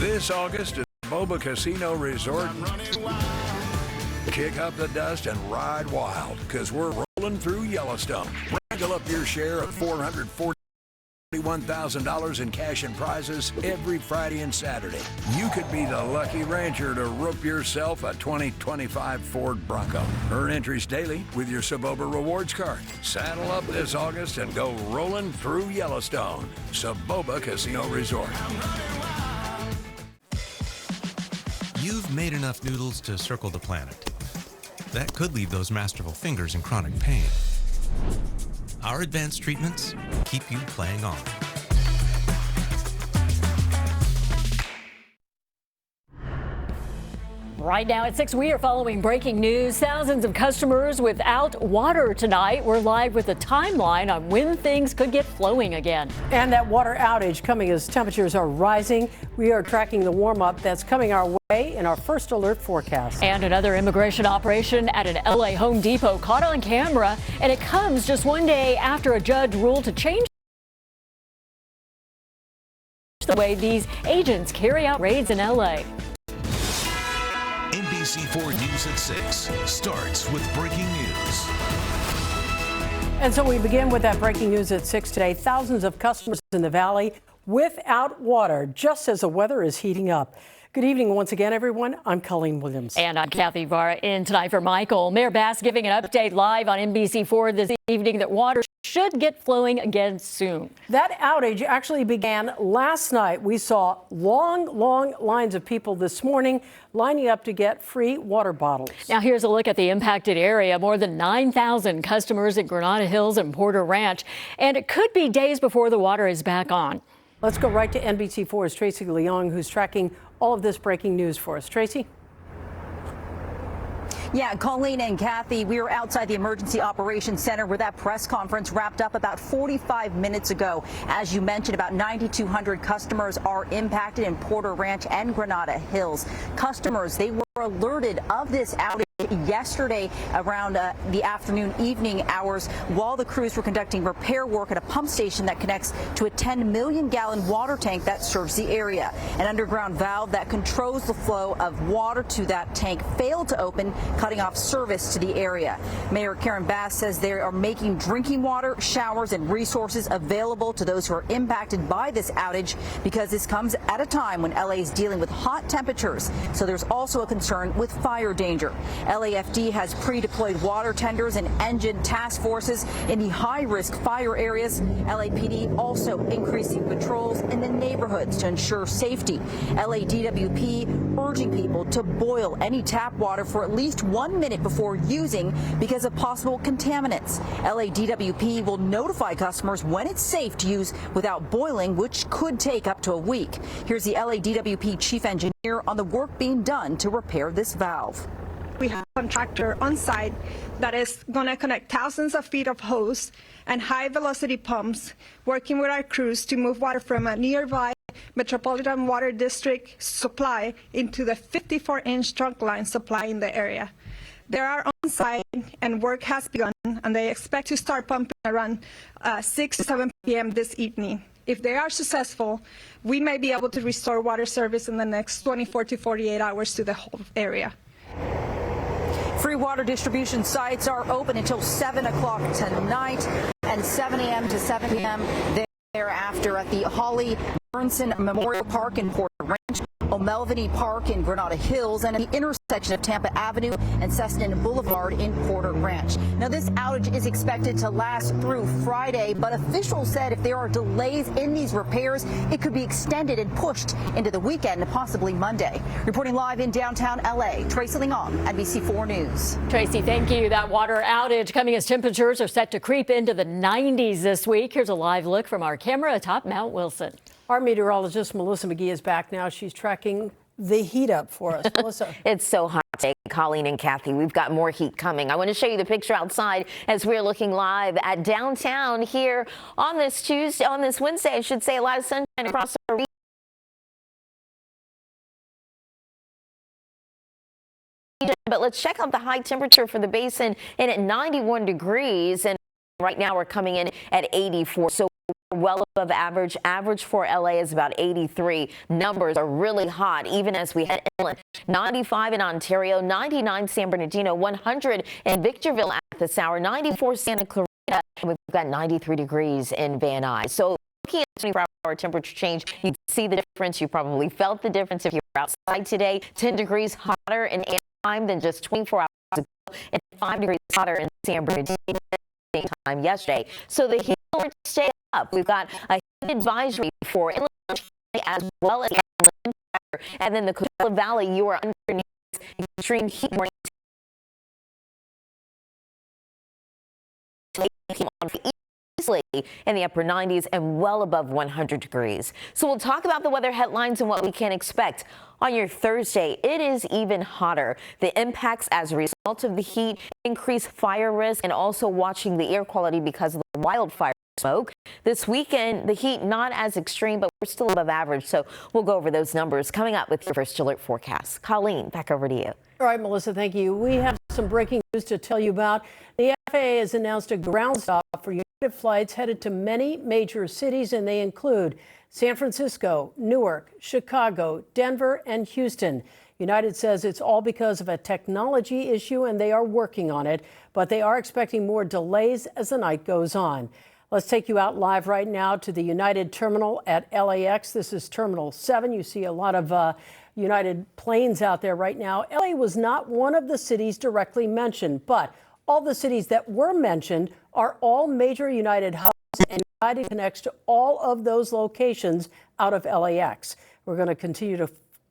This August at Boba Casino Resort. Kick up the dust and ride wild, because we're rolling through Yellowstone. Wrangle up your share of $441,000 in cash and prizes every Friday and Saturday. You could be the lucky rancher to rope yourself a 2025 Ford Bronco. Earn entries daily with your Saboba Rewards card. Saddle up this August and go rolling through Yellowstone. Saboba Casino Resort. You've made enough noodles to circle the planet. That could leave those masterful fingers in chronic pain. Our advanced treatments keep you playing on. Right now at 6, we are following breaking news. Thousands of customers without water tonight. We're live with a timeline on when things could get flowing again. And that water outage coming as temperatures are rising. We are tracking the warm up that's coming our way in our first alert forecast. And another immigration operation at an LA Home Depot caught on camera. And it comes just one day after a judge ruled to change the way these agents carry out raids in LA. NBC4 News at 6 starts with breaking news. And so we begin with that breaking news at 6 today. Thousands of customers in the valley without water just as the weather is heating up. Good evening once again, everyone. I'm Colleen Williams. And I'm Kathy Vara in tonight for Michael. Mayor Bass giving an update live on NBC4 this evening that water should get flowing again soon. That outage actually began last night. We saw long lines of people this morning lining up to get free water bottles. Now here's a look at the impacted area. More than 9,000 customers at Granada Hills and Porter Ranch. And it could be days before the water is back on. Let's go right to NBC4's Tracy Leong, who's tracking all of this breaking news for us. Tracy? Yeah, Colleen and Kathy, we were outside the Emergency Operations Center where that press conference wrapped up about 45 minutes ago. As you mentioned, about 9,200 customers are impacted in Porter Ranch and Granada Hills. Customers, they were alerted of this outage yesterday around the evening hours while the crews were conducting repair work at a pump station that connects to a 10 million gallon water tank that serves the area. An underground valve that controls the flow of water to that tank failed to open, cutting off service to the area. Mayor Karen Bass says they are making drinking water, showers, and resources available to those who are impacted by this outage because this comes at a time when LA is dealing with hot temperatures. So there's also a concern with fire danger. LAFD has pre-deployed water tenders and engine task forces in the high-risk fire areas. LAPD also increasing patrols in the neighborhoods to ensure safety. LADWP urging people to boil any tap water for at least 1 minute before using because of possible contaminants. LADWP will notify customers when it's safe to use without boiling, which could take up to a week. Here's the LADWP chief engineer on the work being done to repair this valve. We have a contractor on site that is going to connect thousands of feet of hose and high-velocity pumps, working with our crews to move water from a nearby Metropolitan Water District supply into the 54-inch trunk line supply in the area. They are on site and work has begun, and they expect to start pumping around 6 to 7 p.m. this evening. If they are successful, we may be able to restore water service in the next 24 to 48 hours to the whole area. Free water distribution sites are open until 7 o'clock tonight and 7 a.m. to 7 p.m. thereafter at the Holly Burnson Memorial Park in Porter Ranch, O'Melveny Park in Granada Hills, and at the intersection of Tampa Avenue and Cessna Boulevard in Porter Ranch. Now, this outage is expected to last through Friday, but officials said if there are delays in these repairs, it could be extended and pushed into the weekend, possibly Monday. Reporting live in downtown L.A., Tracy Leong, NBC4 News. Tracy, thank you. That water outage coming as temperatures are set to creep into the 90s this week. Here's a live look from our camera atop Mount Wilson. Our meteorologist Melissa McGee is back now. She's tracking the heat up for us. Melissa. It's so hot today, Colleen and Kathy. We've got more heat coming. I want to show you the picture outside as we're looking live at downtown here on this Wednesday, I should say. A lot of sunshine across the region. But let's check out the high temperature for the basin, and at 91 degrees, and right now we're coming in at 84. So well above average. Average for LA is about 83. Numbers are really hot even as we head inland. 95 in Ontario, 99 San Bernardino, 100 in Victorville at this hour, 94 Santa Clarita, and we've got 93 degrees in Van Nuys. So looking at the 24-hour temperature change, you see the difference. You probably felt the difference if you were outside today. 10 degrees hotter in Anaheim than just 24 hours ago, and 5 degrees hotter in San Bernardino at the same time yesterday. So the heat alerts stay up. We've got a heat advisory for inland as well as inland, and then the Coachella Valley, you are underneath extreme heat warning. Easily in the upper 90s and well above 100 degrees. So we'll talk about the weather headlines and what we can expect on your Thursday. It is even hotter. The impacts as a result of the heat, increased fire risk, and also watching the air quality because of the wildfire smoke. This weekend, the heat not as extreme, but we're still above average. So we'll go over those numbers coming up with your first alert forecast. Colleen, back over to you. All right, Melissa, thank you. We have some breaking news to tell you about. The FAA has announced a ground stop for United flights headed to many major cities, and they include San Francisco, Newark, Chicago, Denver, and Houston. United says it's all because of a technology issue, and they are working on it, but they are expecting more delays as the night goes on. Let's take you out live right now to the United terminal at LAX. This is Terminal 7. You see a lot of United planes out there right now. LA was not one of the cities directly mentioned, but all the cities that were mentioned are all major United hubs, and United connects to all of those locations out of LAX. We're going to continue to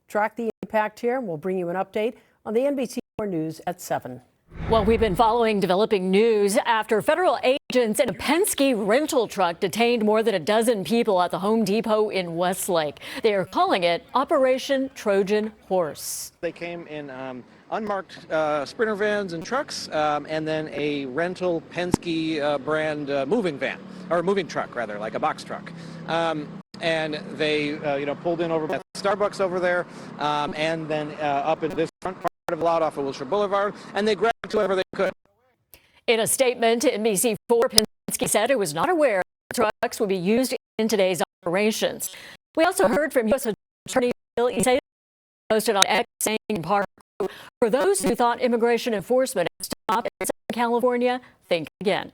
track the impact here, and we'll bring you an update on the NBC4 News at 7. Well, we've been following developing news after federal agents in a Penske rental truck detained more than a dozen people at the Home Depot in Westlake. They are calling it Operation Trojan Horse. They came in unmarked Sprinter vans and trucks, and then a rental Penske brand moving truck, rather, like a box truck. And they, pulled in over at Starbucks over there, and then up in this front part of the lot off of Wilshire Boulevard, and they grabbed whoever they could. In a statement to NBC4, Penske said it was not aware trucks would be used in today's operations. We also heard from U.S. Attorney Bill Isay, posted on X, saying in part, for those who thought immigration enforcement had stopped in California, think again.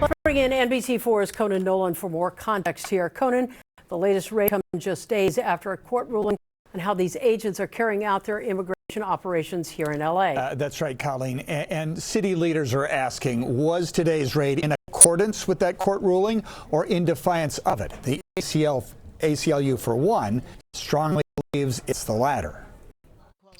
Let's bring in NBC4's Conan Nolan for more context here. Conan, the latest raid comes just days after a court ruling on how these agents are carrying out their immigration operations here in L.A. That's right, Colleen. And city leaders are asking, was today's raid in accordance with that court ruling or in defiance of it? The ACLU, for one, strongly believes it's the latter.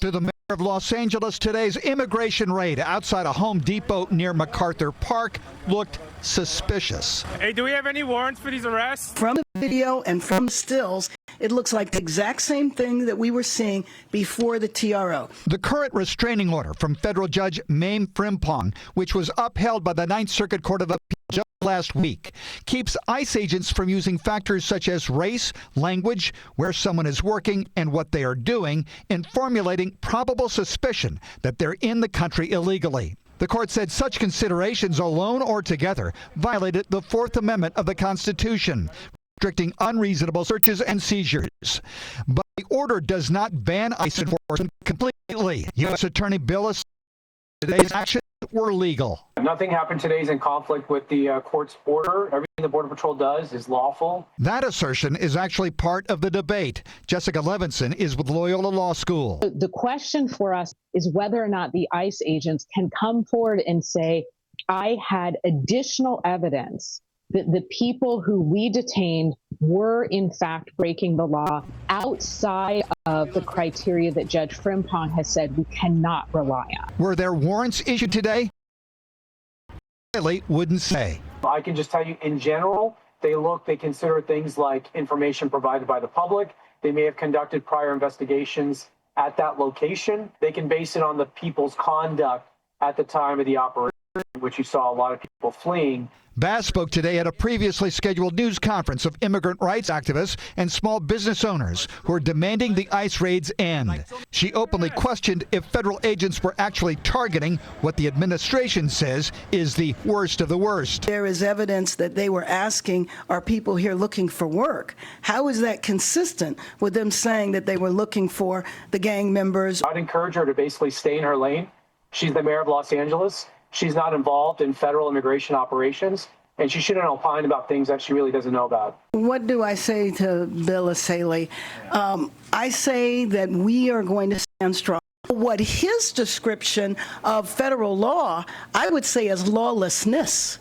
To the mayor of Los Angeles, today's immigration raid outside a Home Depot near MacArthur Park looked suspicious. Hey, do we have any warrants for these arrests? From the video and from stills, it looks like the exact same thing that we were seeing before the TRO. The current restraining order from federal judge Mame Frimpong, which was upheld by the Ninth Circuit Court of Appeal just last week, keeps ICE agents from using factors such as race, language, where someone is working, and what they are doing in formulating probable suspicion that they're in the country illegally. The court said such considerations alone or together violated the Fourth Amendment of the Constitution, restricting unreasonable searches and seizures. But the order does not ban ICE enforcement completely. U.S. Attorney Bill said today's actions were legal. Nothing happened today is in conflict with the court's order. Everything the Border Patrol does is lawful. That assertion is actually part of the debate. Jessica Levinson is with Loyola Law School. The question for us is whether or not the ICE agents can come forward and say, I had additional evidence that the people who we detained were in fact breaking the law outside of the criteria that Judge Frimpong has said we cannot rely on. Were there warrants issued today? Really wouldn't say. I can just tell you in general, they consider things like information provided by the public. They may have conducted prior investigations at that location. They can base it on the people's conduct at the time of the operation. in which you saw a lot of people fleeing. Bass spoke today at a previously scheduled news conference of immigrant rights activists and small business owners who are demanding the ICE raids end. She openly questioned if federal agents were actually targeting what the administration says is the worst of the worst. There is evidence that they were asking, are people here looking for work? How is that consistent with them saying that they were looking for the gang members? I'd encourage her to basically stay in her lane. She's the mayor of Los Angeles. She's not involved in federal immigration operations, and she shouldn't opine about things that she really doesn't know about. What do I say to Bill Asaley? I say that we are going to stand strong. What his description of federal law, I would say, is lawlessness.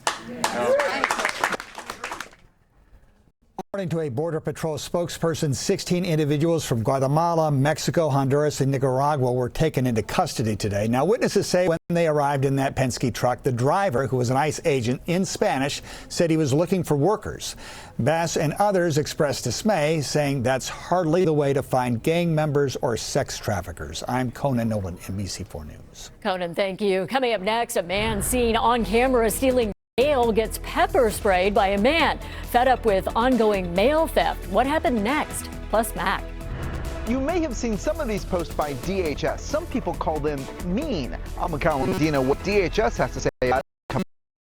According to a Border Patrol spokesperson, 16 individuals from Guatemala, Mexico, Honduras, and Nicaragua were taken into custody today. Now, witnesses say when they arrived in that Penske truck, the driver, who was an ICE agent in Spanish, said he was looking for workers. Bass and others expressed dismay, saying that's hardly the way to find gang members or sex traffickers. I'm Conan Nolan, NBC4 News. Conan, thank you. Coming up next, a man seen on camera stealing mail gets pepper sprayed by a man fed up with ongoing mail theft. What happened next? Plus Mac. You may have seen some of these posts by DHS. Some people call them mean. I'm Macau Dino. What DHS has to say